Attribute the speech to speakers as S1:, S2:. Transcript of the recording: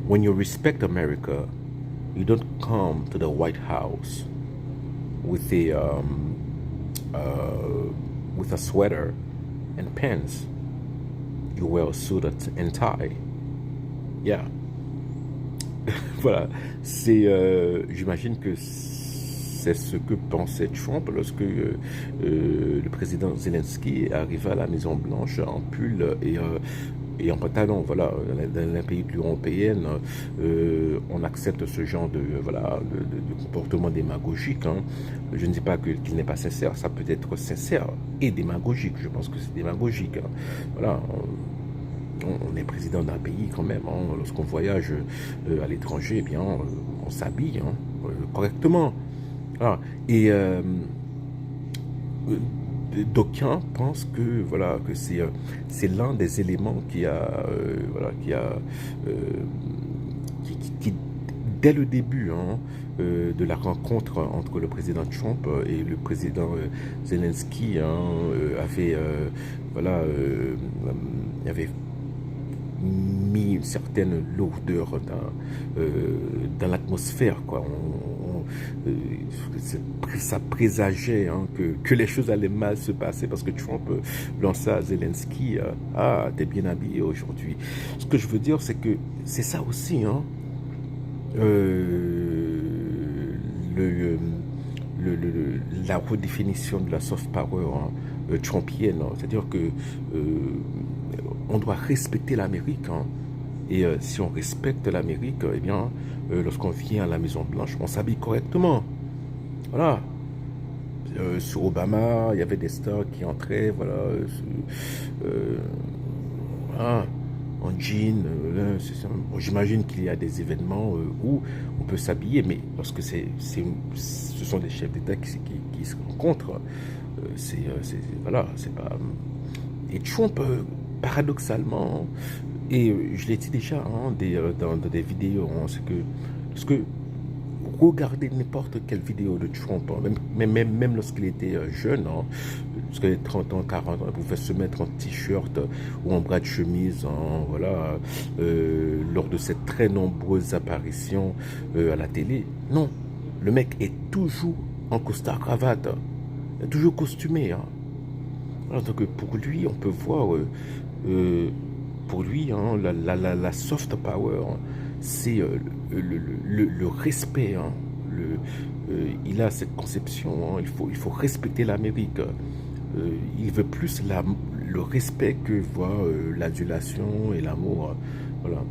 S1: when you respect America, you don't come to the White House with with a sweater and pants. You wear a suit and tie. Yeah. Voilà. J'imagine que c'est ce que pensait Trump lorsque le président Zelensky arriva à la Maison Blanche en pull et en pantalon. Voilà, dans les pays de l'Union européenne, on accepte ce genre de comportement démagogique. Hein. Je ne dis pas qu'il n'est pas sincère, ça peut être sincère et démagogique. Je pense que c'est démagogique. Hein. Voilà. On est président d'un pays quand même. Hein. Lorsqu'on voyage à l'étranger, eh bien, on s'habille hein, correctement. Ah, et d'aucuns pensent que voilà que c'est l'un des éléments qui dès le début hein, de la rencontre entre le président Trump et le président Zelensky hein, avait mis une certaine lourdeur dans l'atmosphère quoi. Ça présageait hein, que les choses allaient mal se passer parce que Trump lança à Zelensky ah t'es bien habillé aujourd'hui. Ce que je veux dire c'est que c'est ça aussi hein, la redéfinition de la soft power hein, trumpienne, hein. C'est-à-dire que on doit respecter l'Amérique hein. Et si on respecte l'Amérique, eh bien, lorsqu'on vient à la Maison Blanche, on s'habille correctement. Voilà. Sur Obama, il y avait des stars qui entraient, voilà, voilà en jean. Bon, j'imagine qu'il y a des événements où on peut s'habiller, mais lorsque ce sont des chefs d'État qui se rencontrent, voilà, c'est pas. Et Trump, paradoxalement, et je l'ai dit déjà hein, dans des vidéos, hein, c'est que parce que regardez n'importe quelle vidéo de Trump, hein, même lorsqu'il était jeune, hein, lorsqu'il avait 30 ans, 40 ans, il pouvait se mettre en t-shirt ou en bras de chemise, hein, voilà, lors de ses très nombreuses apparitions à la télé. Non, le mec est toujours en costard cravate, il est toujours costumé. Hein. Alors, donc pour lui, on peut voir, pour lui, hein, la soft power, hein, c'est le respect. Hein, il a cette conception, hein, il faut respecter l'Amérique. Il veut plus le respect que l'adulation et l'amour. Voilà.